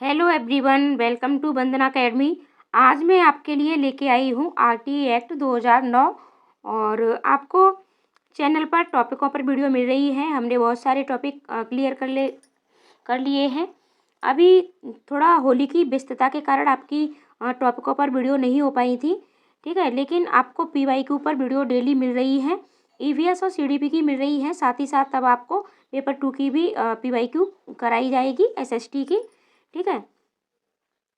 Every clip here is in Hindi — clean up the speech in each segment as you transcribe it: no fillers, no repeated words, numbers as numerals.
Hello everyone, welcome to Vandana academy. आज मैं आपके लिए लेके आई हूँ आरटीई एक्ट 2009 और आपको चैनल पर टॉपिकों पर वीडियो मिल रही है। हमने बहुत सारे टॉपिक क्लियर कर लिए हैं। अभी थोड़ा होली की व्यस्तता के कारण आपकी टॉपिकों पर वीडियो नहीं हो पाई थी, ठीक है, लेकिन आपको पीवाईक्यू पर वीडियो डेली मिल रही है, ईवीएस और सीडीपी की मिल रही है। साथ ही साथ अब आपको पेपर 2 की भी पीवाईक्यू कराई जाएगी, एसएसटी की, ठीक है।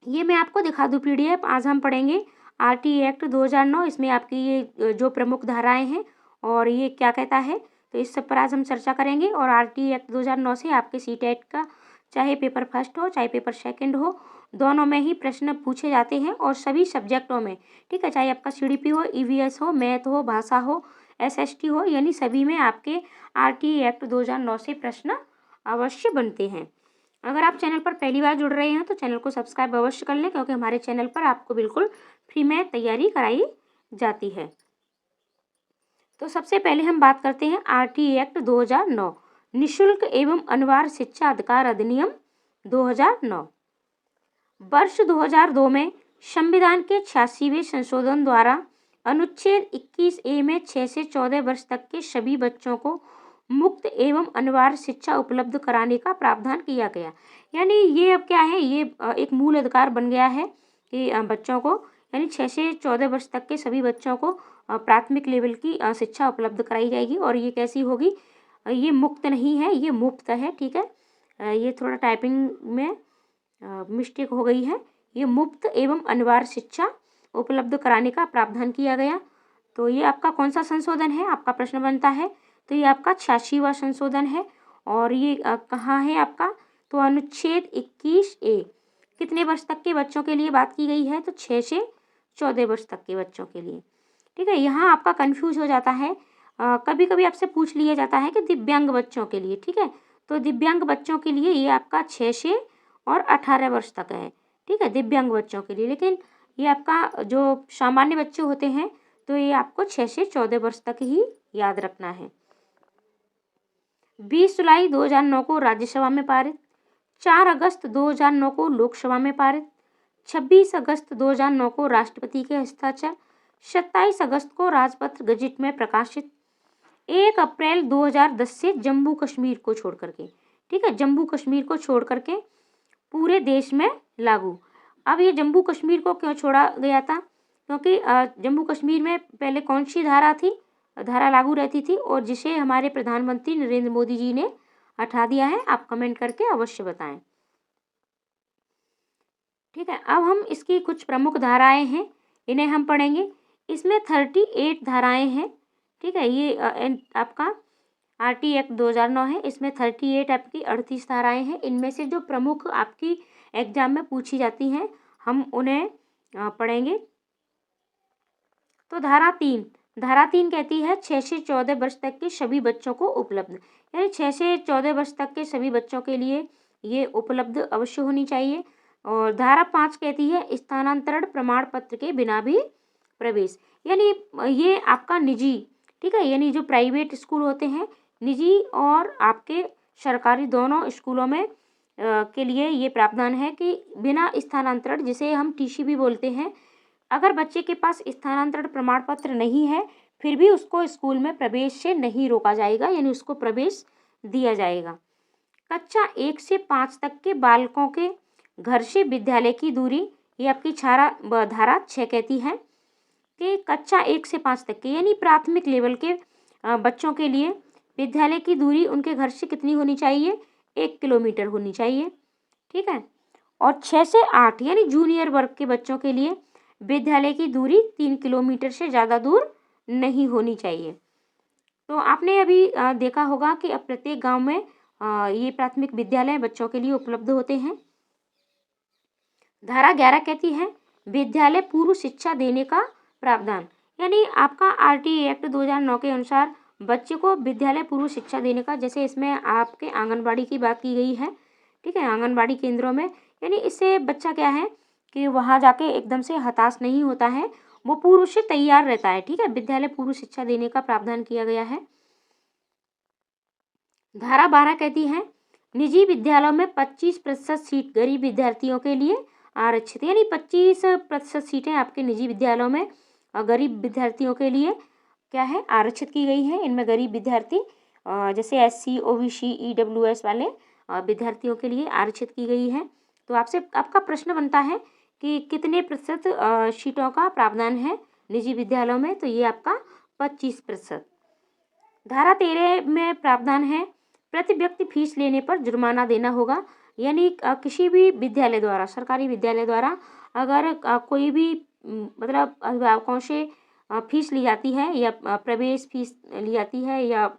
ये मैं आपको दिखा दूँ पीडीएफ। आज हम पढ़ेंगे आरटीई एक्ट 2009। इसमें आपकी ये जो प्रमुख धाराएं हैं और ये क्या कहता है, तो इस सब पर आज हम चर्चा करेंगे। और आरटीई एक्ट 2009 से आपके सीटेट का चाहे पेपर फर्स्ट हो चाहे पेपर सेकंड हो, दोनों में ही प्रश्न पूछे जाते हैं और सभी सब्जेक्टों में, ठीक है, चाहे आपका सीडीपी हो, ईवीएस हो, मैथ हो, भाषा हो, एसएसटी हो, यानी सभी में आपके आरटीई एक्ट 2009 से प्रश्न अवश्य बनते हैं। अगर आप चैनल पर पहली बार जुड़ रहे हैं तो चैनल को सब्सक्राइब अवश्य कर लें, क्योंकि हमारे चैनल पर आपको बिल्कुल फ्री में तैयारी कराई जाती है। तो सबसे पहले हम बात करते हैं आरटीई एक्ट 2009, निःशुल्क एवं अनिवार्य शिक्षा अधिकार अधिनियम 2009। वर्ष 2002 में संविधान के 86वें संशोधन द्वारा अनुच्छेद 21A में 6 से 14 वर्ष तक के सभी बच्चों को मुक्त एवं अनिवार्य शिक्षा उपलब्ध कराने का प्रावधान किया गया। यानी ये अब क्या है, ये एक मूल अधिकार बन गया है कि बच्चों को, यानी 6 से 14 वर्ष तक के सभी बच्चों को प्राथमिक लेवल की शिक्षा उपलब्ध कराई जाएगी। और ये कैसी होगी, ये मुक्त नहीं है, ये मुफ्त है, ठीक है। ये थोड़ा टाइपिंग में मिस्टेक हो गई है। ये मुफ्त एवं अनिवार्य शिक्षा उपलब्ध कराने का प्रावधान किया गया। तो ये आपका कौन सा संशोधन है, आपका प्रश्न बनता है। तो ये आपका 86वां संशोधन है। और ये कहाँ है आपका, तो अनुच्छेद 21A कितने वर्ष तक के बच्चों के लिए बात की गई है, तो 6 से 14 वर्ष तक के बच्चों के लिए, ठीक है। यहाँ आपका कंफ्यूज हो जाता है, कभी कभी आपसे पूछ लिया जाता है कि दिव्यांग बच्चों के लिए, ठीक है। तो दिव्यांग बच्चों के लिए ये आपका 6 से और 18 वर्ष तक है, ठीक है, दिव्यांग बच्चों के लिए। लेकिन ये आपका जो सामान्य बच्चे होते हैं तो ये आपको 6 से 14 वर्ष तक ही याद रखना है। 20 जुलाई 2009 को राज्यसभा में पारित, 4 अगस्त 2009 को लोकसभा में पारित, 26 अगस्त 2009 को राष्ट्रपति के हस्ताक्षर, 27 अगस्त को राजपत्र गजट में प्रकाशित, 1 अप्रैल 2010 से जम्मू कश्मीर को छोड़ करके, ठीक है, जम्मू कश्मीर को छोड़ करके पूरे देश में लागू। अब ये जम्मू कश्मीर को क्यों छोड़ा गया था, क्योंकि जम्मू कश्मीर में पहले कौन सी धारा लागू रहती थी और जिसे हमारे प्रधानमंत्री नरेंद्र मोदी जी ने हटा दिया है। आप कमेंट करके अवश्य बताएं, ठीक है। अब हम इसकी कुछ प्रमुख धाराएं हैं, इन्हें हम पढ़ेंगे। इसमें 38 धाराएं हैं, ठीक है। ये आपका आरटीई एक्ट 2009 है। इसमें 38 आपकी 38 धाराएं हैं। इनमें से जो प्रमुख आपकी एग्जाम में पूछी जाती हैं हम उन्हें पढ़ेंगे। तो धारा 3 कहती है 6 से 14 वर्ष तक के सभी बच्चों को उपलब्ध, यानी 6 से 14 वर्ष तक के सभी बच्चों के लिए ये उपलब्ध अवश्य होनी चाहिए। और धारा 5 कहती है स्थानांतरण प्रमाण पत्र के बिना भी प्रवेश, यानी ये आपका निजी, ठीक है, यानी जो प्राइवेट स्कूल होते हैं, निजी और आपके सरकारी दोनों स्कूलों में के लिए ये प्रावधान है कि बिना स्थानांतरण, जिसे हम टीसी भी बोलते हैं, अगर बच्चे के पास स्थानांतरण प्रमाण पत्र नहीं है फिर भी उसको स्कूल में प्रवेश से नहीं रोका जाएगा, यानी उसको प्रवेश दिया जाएगा। कक्षा 1 से 5 तक के बालकों के घर से विद्यालय की दूरी, ये आपकी धारा 6 कहती है कि कक्षा 1 से 5 तक के, यानी प्राथमिक लेवल के बच्चों के लिए विद्यालय की दूरी उनके घर से कितनी होनी चाहिए, 1 किलोमीटर होनी चाहिए, ठीक है। और 6 से 8 यानी जूनियर वर्ग के बच्चों के लिए विद्यालय की दूरी 3 किलोमीटर से ज़्यादा दूर नहीं होनी चाहिए। तो आपने अभी देखा होगा कि अब प्रत्येक गांव में ये प्राथमिक विद्यालय बच्चों के लिए उपलब्ध होते हैं। धारा 11 कहती है विद्यालय पूर्व शिक्षा देने का प्रावधान, यानी आपका आरटीई एक्ट 2009 के अनुसार बच्चे को विद्यालय पूर्व शिक्षा देने का, जैसे इसमें आपके आंगनबाड़ी की बात की गई है, ठीक है, आंगनबाड़ी केंद्रों में, यानी इससे बच्चा क्या है कि वहाँ जाके एकदम से हताश नहीं होता है, वो पूर्व से तैयार रहता है, ठीक है। विद्यालय पूर्व शिक्षा देने का प्रावधान किया गया है। धारा 12 कहती है निजी विद्यालयों में 25% सीट गरीब विद्यार्थियों के लिए आरक्षित, यानी 25% सीटें आपके निजी विद्यालयों में गरीब विद्यार्थियों के लिए क्या है, आरक्षित की गई है। इनमें गरीब विद्यार्थी जैसे SC OBC EWS वाले विद्यार्थियों के लिए आरक्षित की गई है। तो आपका प्रश्न बनता है कि कितने प्रतिशत सीटों का प्रावधान है निजी विद्यालयों में, तो ये आपका 25%। धारा 13 में प्रावधान है प्रति व्यक्ति फीस लेने पर जुर्माना देना होगा, यानी किसी भी विद्यालय द्वारा, सरकारी विद्यालय द्वारा अगर कोई भी मतलब अभिभावकों से फीस ली जाती है या प्रवेश फीस ली जाती है या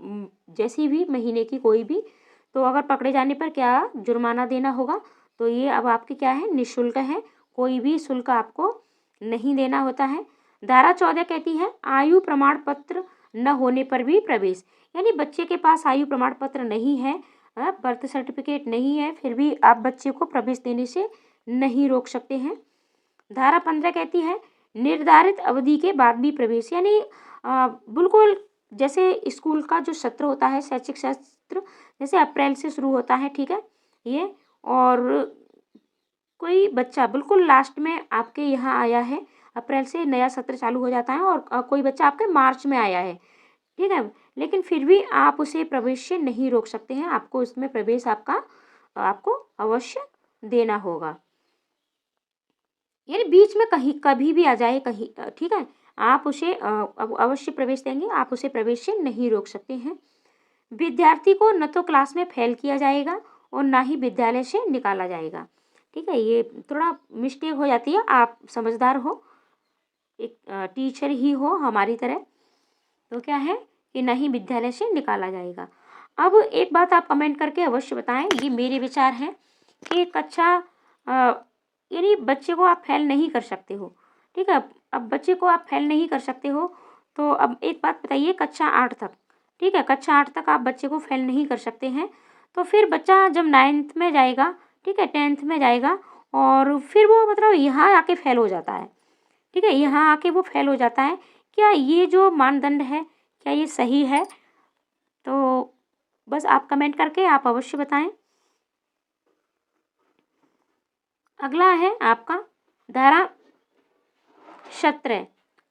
जैसी भी महीने की कोई भी, तो अगर पकड़े जाने पर क्या जुर्माना देना होगा। तो ये अब आपकी क्या है, निःशुल्क है, कोई भी शुल्क आपको नहीं देना होता है। धारा 14 कहती है आयु प्रमाण पत्र न होने पर भी प्रवेश, यानी बच्चे के पास आयु प्रमाण पत्र नहीं है, बर्थ सर्टिफिकेट नहीं है, फिर भी आप बच्चे को प्रवेश देने से नहीं रोक सकते हैं। धारा 15 कहती है निर्धारित अवधि के बाद भी प्रवेश, यानी बिल्कुल जैसे स्कूल का जो सत्र होता है, शैक्षिक सत्र जैसे अप्रैल से शुरू होता है, ठीक है ये, और कोई बच्चा बिल्कुल लास्ट में आपके यहाँ आया है, अप्रैल से नया सत्र चालू हो जाता है, और कोई बच्चा आपके मार्च में आया है, ठीक है, लेकिन फिर भी आप उसे प्रवेश से नहीं रोक सकते हैं, आपको उसमें प्रवेश आपको अवश्य देना होगा। यानी बीच में कहीं कभी भी आ जाए कहीं, ठीक है, आप उसे अवश्य प्रवेश देंगे, आप उसे प्रवेश से नहीं रोक सकते हैं। विद्यार्थी को न तो क्लास में फेल किया जाएगा और ना ही विद्यालय से निकाला जाएगा, ठीक है, ये थोड़ा मिस्टेक हो जाती है, आप समझदार हो, एक टीचर ही हो हमारी तरह, तो क्या है कि नहीं विद्यालय से निकाला जाएगा। अब एक बात आप कमेंट करके अवश्य बताएं, ये मेरे विचार हैं कि कक्षा यानी बच्चे को आप फेल नहीं कर सकते हो, ठीक है, अब बच्चे को आप फेल नहीं कर सकते हो, तो अब एक बात बताइए, कक्षा 8 तक, ठीक है, कक्षा 8 तक आप बच्चे को फेल नहीं कर सकते हैं, तो फिर बच्चा जब 9th में जाएगा, ठीक है, 10th में जाएगा, और फिर वो मतलब यहाँ आके फेल हो जाता है, ठीक है, यहाँ आके वो फेल हो जाता है, क्या ये जो मानदंड है क्या ये सही है? तो बस आप कमेंट करके आप अवश्य बताएं। अगला है आपका धारा 17।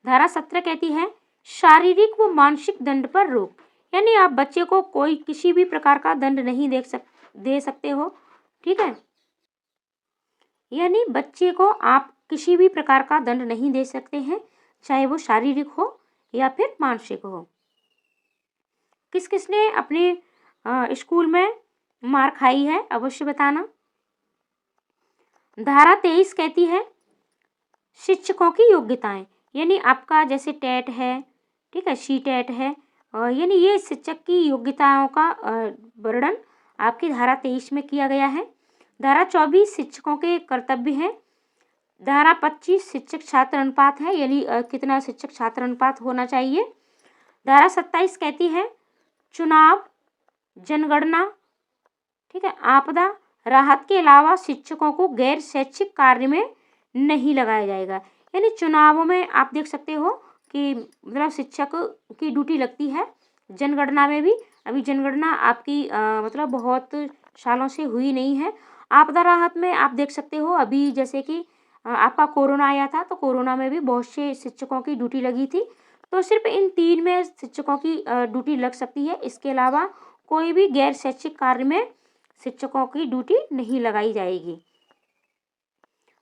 धारा 17 कहती है शारीरिक व मानसिक दंड पर रोक, यानी आप बच्चे को कोई किसी भी प्रकार का दंड नहीं दे सकते हो, ठीक है, यानी बच्चे को आप किसी भी प्रकार का दंड नहीं दे सकते हैं, चाहे वो शारीरिक हो या फिर मानसिक हो। किस किसने अपने स्कूल में मार खाई है अवश्य बताना। धारा 23 कहती है शिक्षकों की योग्यताएं, यानी आपका जैसे टेट है, ठीक है, CTET है, यानी ये शिक्षक की योग्यताओं का वर्णन आपकी धारा 23 में किया गया है। धारा 24 शिक्षकों के कर्तव्य हैं। धारा 25 शिक्षक छात्र अनुपात है, यानी कितना शिक्षक छात्र अनुपात होना चाहिए। धारा 27 कहती है चुनाव, जनगणना, ठीक है, आपदा राहत के अलावा शिक्षकों को गैर शैक्षिक कार्य में नहीं लगाया जाएगा, यानी चुनावों में आप देख सकते हो कि मतलब शिक्षक की ड्यूटी लगती है, जनगणना में भी, अभी जनगणना आपकी मतलब बहुत सालों से हुई नहीं है। आपदा राहत में आप देख सकते हो अभी जैसे कि आपका कोरोना आया था, तो कोरोना में भी बहुत से शिक्षकों की ड्यूटी लगी थी, तो सिर्फ इन 3 में शिक्षकों की ड्यूटी लग सकती है, इसके अलावा कोई भी गैर शैक्षिक कार्य में शिक्षकों की ड्यूटी नहीं लगाई जाएगी।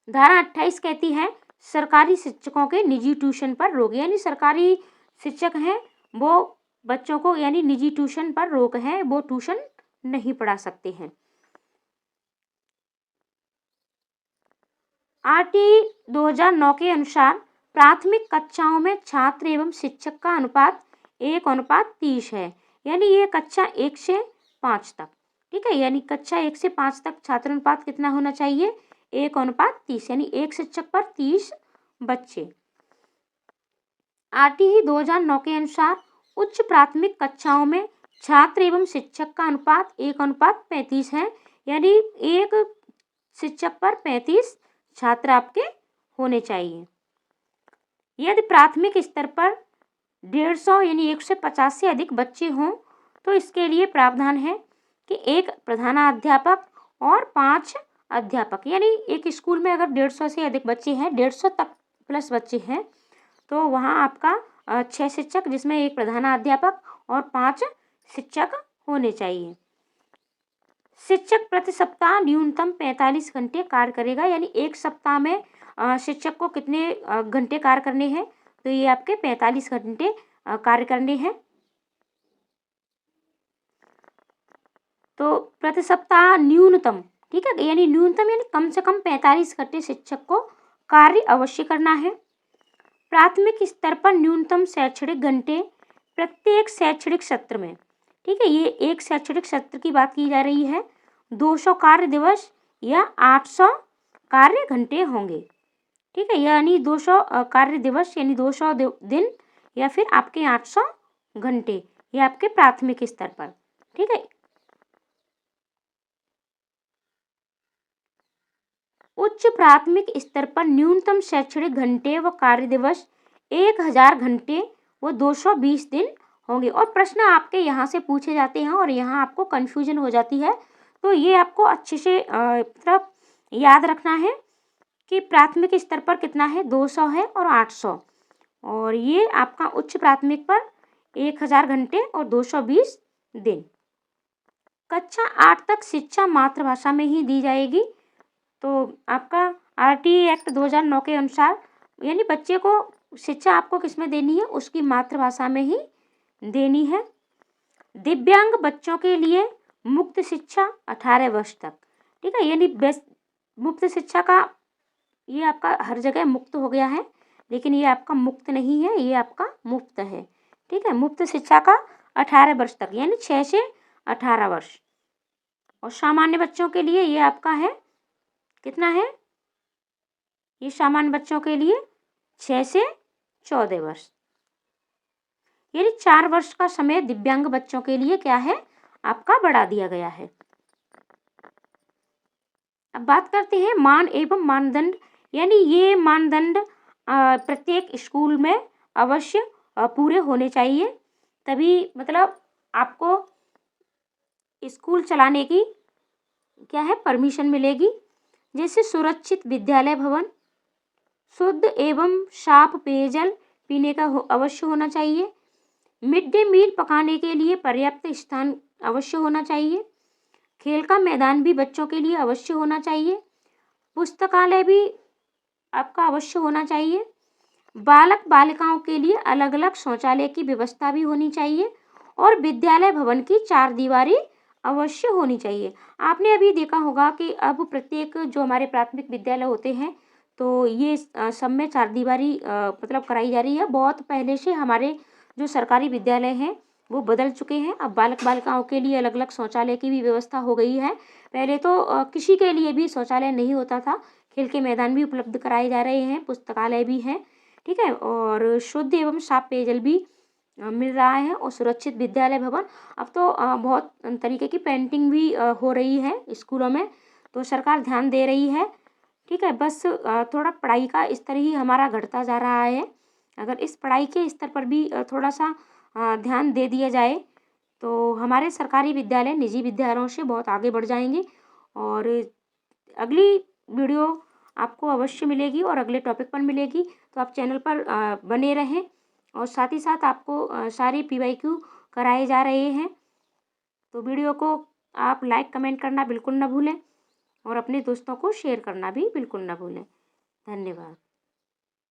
धारा 28 कहती है सरकारी शिक्षकों के निजी ट्यूशन पर रोक, यानी सरकारी शिक्षक हैं वो बच्चों को यानी निजी ट्यूशन पर रोक है, वो ट्यूशन नहीं पढ़ा सकते हैं। RT 2009 के अनुसार प्राथमिक कक्षाओं में छात्र एवं शिक्षक का अनुपात 1:30 है, यानी ये कक्षा 1 से 5 तक, ठीक है, यानी कक्षा 1 से 5 तक छात्र अनुपात कितना होना चाहिए, 1:30, यानी 1 शिक्षक पर 30 बच्चे। RT 2009 के अनुसार उच्च प्राथमिक कक्षाओं में छात्र एवं शिक्षक का अनुपात 1:35 है, यानी 1 शिक्षक पर 35 छात्र आपके होने चाहिए। यदि प्राथमिक स्तर पर 150 यानी 150 से अधिक बच्चे हों तो इसके लिए प्रावधान है कि एक प्रधानाध्यापक और 5 अध्यापक, यानी एक स्कूल में अगर 150 से अधिक बच्चे हैं, 150 तक प्लस बच्चे हैं, तो वहाँ आपका 6 शिक्षक, जिसमें एक प्रधानाध्यापक और 5 शिक्षक होने चाहिए। शिक्षक प्रति सप्ताह न्यूनतम 45 घंटे कार्य करेगा, यानी एक सप्ताह में शिक्षक को कितने घंटे कार्य करने हैं, तो ये आपके 45 घंटे कार्य करने हैं। तो प्रति सप्ताह न्यूनतम, ठीक है, यानी न्यूनतम यानी कम से कम 45 घंटे शिक्षक को कार्य अवश्य करना है। प्राथमिक स्तर पर न्यूनतम शैक्षणिक घंटे प्रत्येक शैक्षणिक सत्र में, ठीक है, ये एक शैक्षणिक सत्र की बात की जा रही है, 200 कार्य दिवस या 800 कार्य घंटे होंगे, ठीक है, यानी 200 कार्य दिवस यानी 200 दिन या फिर आपके 800 घंटे, ये आपके प्राथमिक स्तर पर, ठीक है। उच्च प्राथमिक स्तर पर न्यूनतम शैक्षणिक घंटे व कार्य दिवस 1000 घंटे व 220 दिन होंगे। और प्रश्न आपके यहाँ से पूछे जाते हैं और यहाँ आपको कंफ्यूजन हो जाती है, तो ये आपको अच्छे से मतलब याद रखना है कि प्राथमिक स्तर पर कितना है, 200 है और 800, और ये आपका उच्च प्राथमिक पर 1000 घंटे और 220 दिन। कक्षा 8 तक शिक्षा मातृभाषा में ही दी जाएगी। तो आपका आरटीई एक्ट 2009 के अनुसार, यानी बच्चे को शिक्षा आपको किस में देनी है, उसकी मातृभाषा में ही देनी है। दिव्यांग बच्चों के लिए मुक्त शिक्षा 18 वर्ष तक, ठीक है, यानी मुक्त शिक्षा का ये आपका हर जगह मुक्त हो गया है, लेकिन ये आपका मुक्त नहीं है, ये आपका मुफ्त है, ठीक है। मुफ्त शिक्षा का 18 वर्ष तक, यानी 6 से 18 वर्ष। और सामान्य बच्चों के लिए ये आपका है, कितना है, ये सामान्य बच्चों के लिए 6 से 14 वर्ष, यानी 4 वर्ष का समय दिव्यांग बच्चों के लिए क्या है, आपका बढ़ा दिया गया है। अब बात करते हैं मान एवं मानदंड, यानी ये मानदंड प्रत्येक स्कूल में अवश्य पूरे होने चाहिए, तभी मतलब आपको स्कूल चलाने की क्या है, परमिशन मिलेगी। जैसे सुरक्षित विद्यालय भवन, शुद्ध एवं साफ पेयजल पीने का अवश्य होना चाहिए, मिड डे मील पकाने के लिए पर्याप्त स्थान अवश्य होना चाहिए, खेल का मैदान भी बच्चों के लिए अवश्य होना चाहिए, पुस्तकालय भी आपका अवश्य होना चाहिए, बालक बालिकाओं के लिए अलग अलग शौचालय की व्यवस्था भी होनी चाहिए, और विद्यालय भवन की 4 दीवारी अवश्य होनी चाहिए। आपने अभी देखा होगा कि अब प्रत्येक जो हमारे प्राथमिक विद्यालय होते हैं, तो ये सब में 4 दीवारी मतलब कराई जा रही है। बहुत पहले से हमारे जो सरकारी विद्यालय हैं वो बदल चुके हैं, अब बालक बालिकाओं के लिए अलग अलग शौचालय की भी व्यवस्था हो गई है। पहले तो किसी के लिए भी शौचालय नहीं होता था, खेल के मैदान भी उपलब्ध कराए जा रहे हैं, पुस्तकालय भी हैं, ठीक है, और शुद्ध एवं साफ पेयजल भी मिल रहा है, और सुरक्षित विद्यालय भवन। अब तो बहुत तरीके की पेंटिंग भी हो रही है स्कूलों में, तो सरकार ध्यान दे रही है, ठीक है। बस थोड़ा पढ़ाई का स्तर ही हमारा घटता जा रहा है, अगर इस पढ़ाई के स्तर पर भी थोड़ा सा ध्यान दे दिया जाए, तो हमारे सरकारी विद्यालय निजी विद्यालयों से बहुत आगे बढ़ जाएंगे। और अगली वीडियो आपको अवश्य मिलेगी और अगले टॉपिक पर मिलेगी, तो आप चैनल पर बने रहें, और साथ ही साथ आपको सारे PYQ कराए जा रहे हैं। तो वीडियो को आप लाइक कमेंट करना बिल्कुल ना भूलें, और अपने दोस्तों को शेयर करना भी बिल्कुल ना भूलें। धन्यवाद।